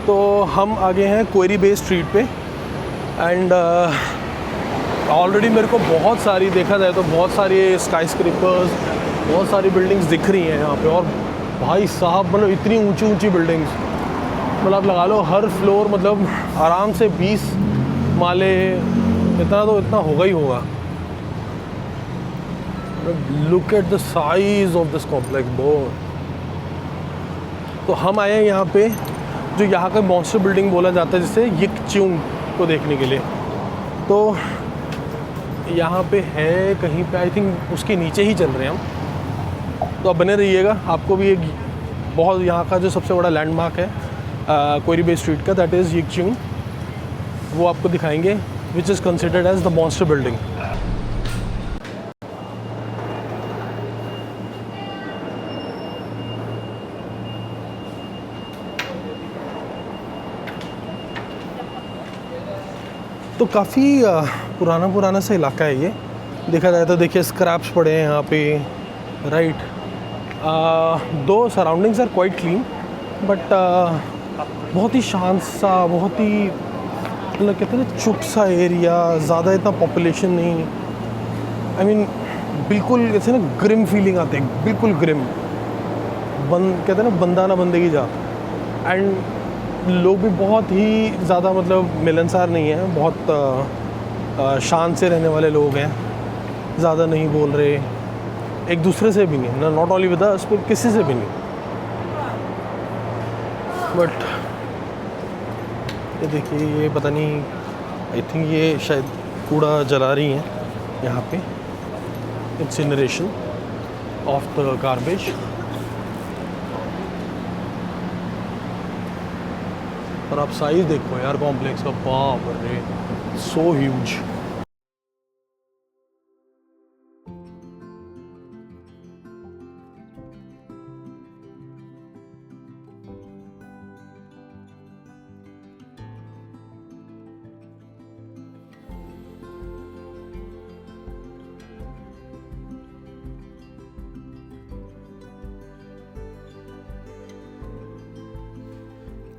तो हम आ गए हैं क्वेरी बे स्ट्रीट पे एंड ऑलरेडी मेरे को बहुत सारी, देखा जाए तो बहुत सारी स्काई स्क्रेपर्स, बहुत सारी बिल्डिंग्स दिख रही हैं यहाँ पे। और भाई साहब मतलब इतनी ऊंची ऊंची बिल्डिंग्स, मतलब आप लगा लो हर फ्लोर मतलब आराम से 20 माले, इतना तो इतना होगा ही होगा। Look at the size of this complex bro. तो हम आए हैं यहाँ पे जो यहाँ का मॉन्स्टर बिल्डिंग बोला जाता है, जिसे यिकच्यूंग को देखने के लिए। तो यहाँ पे है कहीं पे, आई थिंक उसके नीचे ही चल रहे हैं हम। तो आप बने रहिएगा, आपको भी एक बहुत यहाँ का जो सबसे बड़ा लैंडमार्क है क्वेरी बे स्ट्रीट का, दैट इज़ यिकच्यूंग, वो आपको दिखाएंगे, which is considered as the monster building. तो काफ़ी पुराना सा इलाका है ये, देखा जाए तो। देखिए स्क्रैप्स पड़े हैं यहाँ पे, right. The surroundings are quite clean, but बहुत ही शांत सा, बहुत ही मतलब कहते हैं ना चुप सा एरिया, ज़्यादा इतना पॉपुलेशन नहीं। आई मीन बिल्कुल ऐसे ना ग्रिम फीलिंग आती है, बिल्कुल ग्रिम, कहते हैं ना बंदा ना बंदे की जा। एंड लोग भी बहुत ही ज़्यादा मतलब मिलनसार नहीं है, बहुत शांत से रहने वाले लोग हैं, ज़्यादा नहीं बोल रहे एक दूसरे से भी नहीं ना, नॉट ओनली विद अस, पर किसी से भी नहीं। बट ये देखिए, ये पता नहीं, आई थिंक ये शायद कूड़ा जला रही हैं यहाँ पे, इंसिनरेशन ऑफ द गार्बेज। और आप साइज देखो यार कॉम्प्लेक्स का, बाप रे, सो ह्यूज।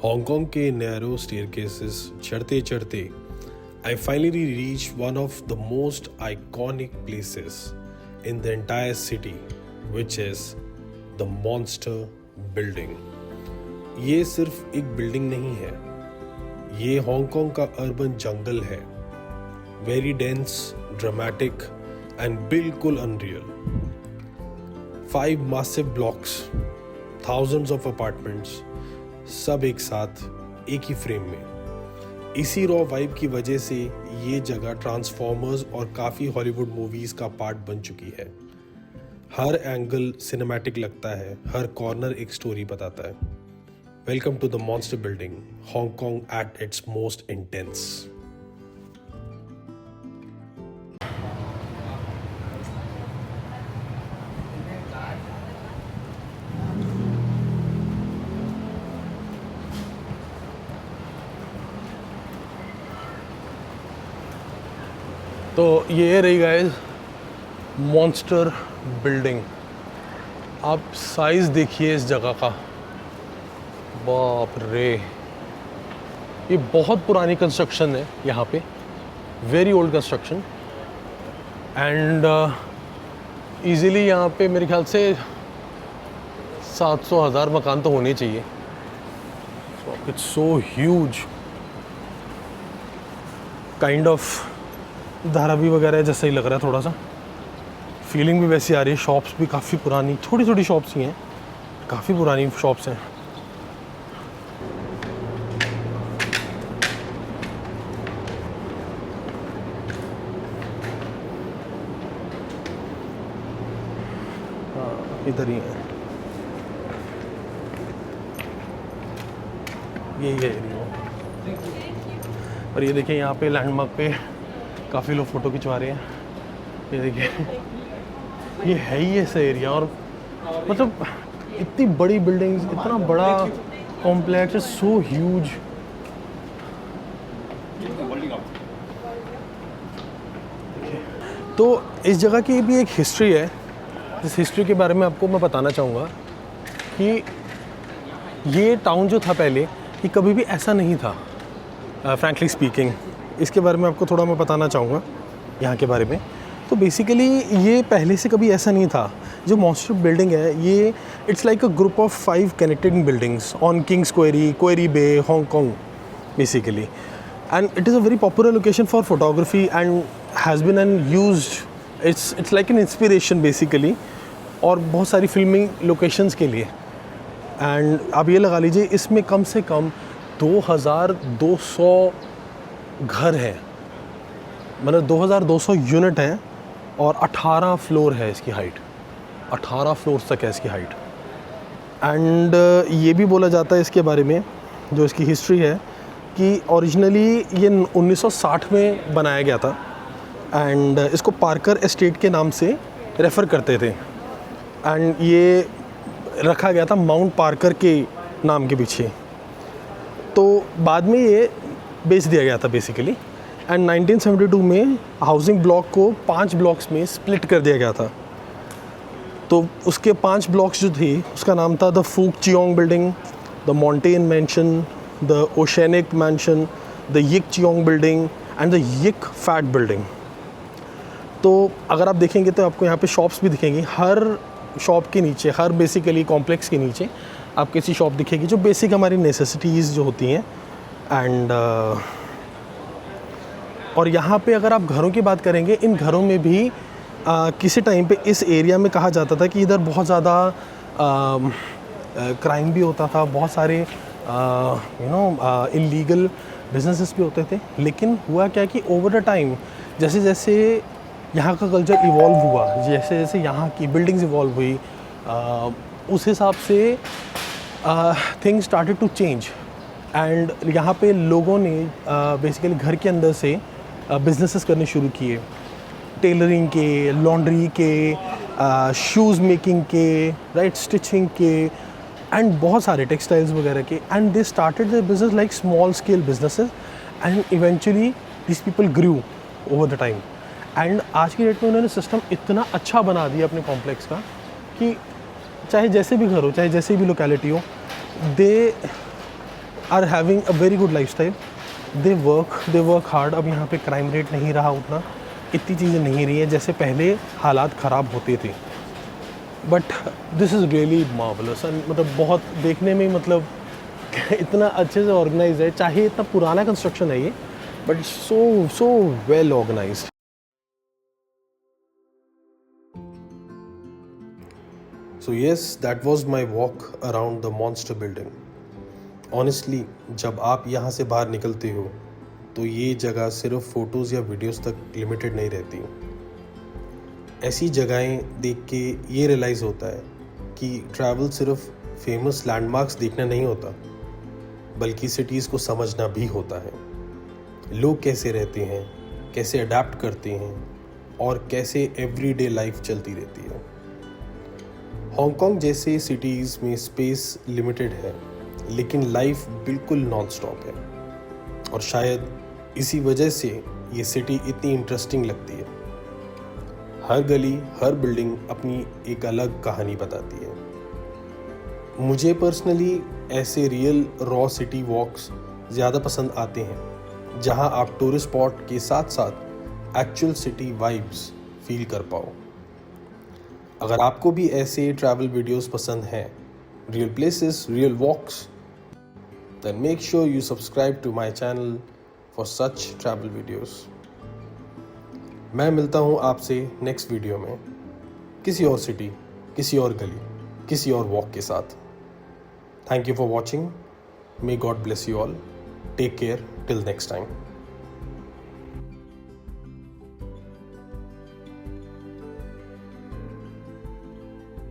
हांगकांग के नैरो स्टेयरकेसेस चढ़ते चढ़ते I finally reached one of the most iconic places in the entire city, which is the Monster Building. ये सिर्फ एक बिल्डिंग नहीं है, ये हांगकांग का अर्बन जंगल है, वेरी डेंस, ड्रामेटिक एंड बिल्कुल unreal. 5 massive blocks, thousands of apartments, सब एक साथ एक ही फ्रेम में। इसी रॉ वाइब की वजह से ये जगह ट्रांसफॉर्मर्स और काफ़ी हॉलीवुड मूवीज़ का पार्ट बन चुकी है। हर एंगल सिनेमैटिक लगता है, हर कॉर्नर एक स्टोरी बताता है। Welcome to the monster building, Hong Kong at its most intense. तो ये रही गाइस मॉन्स्टर बिल्डिंग। आप साइज़ देखिए इस जगह का, बाप रे। ये बहुत पुरानी कंस्ट्रक्शन है यहाँ पे, very old construction. And easily यहाँ पे मेरे ख्याल से 700,000 मकान तो होने चाहिए। It's so huge, kind of Dharavi वगैरह जैसा ही लग रहा है, थोड़ा सा फीलिंग भी वैसी आ रही है। शॉप्स भी काफ़ी पुरानी, छोटी छोटी शॉप्स ही हैं, काफ़ी पुरानी शॉप्स हैं। हाँ इधर ही है, यही है एरिया। और ये देखिए यहाँ पे लैंडमार्क पे काफ़ी लोग फ़ोटो खिंचवा रहे हैं। ये देखिए, ये है ही ऐसा एरिया। और मतलब इतनी बड़ी बिल्डिंग्स, इतना बड़ा कॉम्प्लेक्स, सो ह्यूज। तो इस जगह की भी एक हिस्ट्री है, इस हिस्ट्री के बारे में आपको मैं बताना चाहूँगा कि ये टाउन जो था पहले, कि कभी भी ऐसा नहीं था, फ्रैंकली स्पीकिंग। इसके बारे में आपको थोड़ा मैं बताना चाहूँगा यहाँ के बारे में। तो बेसिकली ये पहले से कभी ऐसा नहीं था। जो मॉन्स्टर बिल्डिंग है ये it's like a group of 5 connected buildings on Kings Quarry Bay, Hong Kong basically, and it is a very popular location for photography and has been an used, it's like an inspiration basically, और बहुत सारी filming locations के लिए। And आप ये लगा लीजिए इसमें कम से कम 2200 घर हैं, मतलब 2200 यूनिट हैं, और 18 फ्लोर है इसकी हाइट, 18 फ्लोर्स तक है इसकी हाइट। एंड ये भी बोला जाता है इसके बारे में, जो इसकी हिस्ट्री है, कि ओरिजिनली ये 1960 में बनाया गया था एंड इसको पार्कर एस्टेट के नाम से रेफ़र करते थे, एंड ये रखा गया था माउंट पार्कर के नाम के पीछे। तो बाद में ये बेच दिया गया था बेसिकली, एंड 1972 में हाउसिंग ब्लॉक को 5 ब्लॉक्स में स्प्लिट कर दिया गया था। तो उसके 5 ब्लॉक्स जो थे उसका नाम था the Fook Cheong Building, the Montane Mansion, the Oceanic Mansion, the Yick Cheong Building and the Yick Fat Building. तो अगर आप देखेंगे तो आपको यहाँ पे शॉप्स भी दिखेंगी। हर शॉप के नीचे, हर बेसिकली कॉम्प्लेक्स के नीचे आपको ऐसी शॉप दिखेगी जो बेसिक हमारी नेसेसिटीज़ जो होती हैं। एंड और यहाँ पे अगर आप घरों की बात करेंगे, इन घरों में भी किसी टाइम पे इस एरिया में कहा जाता था कि इधर बहुत ज़्यादा क्राइम भी होता था, बहुत सारे इलीगल बिजनेसेस भी होते थे। लेकिन हुआ क्या कि ओवर द टाइम जैसे जैसे यहाँ का कल्चर इवॉल्व हुआ, जैसे जैसे यहाँ की बिल्डिंग्स इवॉल्व हुई, उस हिसाब से things started to change. And यहाँ पे लोगों ने बेसिकली घर के अंदर से बिजनेसेस करने शुरू किए, टेलरिंग के, लॉन्ड्री के, शूज़ मेकिंग के, राइट, स्टिचिंग के, एंड बहुत सारे टेक्सटाइल्स वगैरह के। And they started the business like small scale businesses, and eventually this people grew over the time. And आज की डेट में उन्होंने सिस्टम इतना अच्छा बना दिया अपने कॉम्प्लेक्स का कि चाहे जैसे भी घर हो, चाहे जैसे भी लोकेलिटी हो, they are having a very good life style. They work hard. अब यहाँ पे क्राइम रेट नहीं रहा उतना, इतनी चीज़ें नहीं रही है जैसे पहले हालात ख़राब होते थे। But this is really marvellous, and मतलब बहुत देखने में, मतलब इतना अच्छे से ऑर्गेनाइज है, चाहे इतना पुराना कंस्ट्रक्शन है ये, but so well organised. So yes, that was my walk around the monster building. Honestly, जब आप यहाँ से बाहर निकलते हो तो ये जगह सिर्फ फ़ोटोज़ या वीडियोस तक लिमिटेड नहीं रहती। ऐसी जगहें देख के ये रियलाइज़ होता है कि ट्रैवल सिर्फ फेमस लैंडमार्क्स देखना नहीं होता, बल्कि सिटीज़ को समझना भी होता है। लोग कैसे रहते हैं, कैसे अडेप्ट करते हैं, और कैसे एवरीडे लाइफ चलती रहती है। हांगकांग जैसे सिटीज़ में स्पेस लिमिटेड है, लेकिन लाइफ बिल्कुल नॉन स्टॉप है, और शायद इसी वजह से ये सिटी इतनी इंटरेस्टिंग लगती है। हर गली, हर बिल्डिंग अपनी एक अलग कहानी बताती है। मुझे पर्सनली ऐसे रियल रॉ सिटी वॉक्स ज़्यादा पसंद आते हैं, जहां आप टूरिस्ट स्पॉट के साथ साथ एक्चुअल सिटी वाइब्स फील कर पाओ। अगर आपको भी ऐसे ट्रैवल वीडियोस पसंद हैं, real places, real walks, then make sure you subscribe to my channel for such travel videos. मैं मिलता हूँ आपसे नेक्स्ट वीडियो में किसी और सिटी, किसी और गली, किसी और वॉक के साथ। Thank you for watching. May God bless you all. Take care till next time.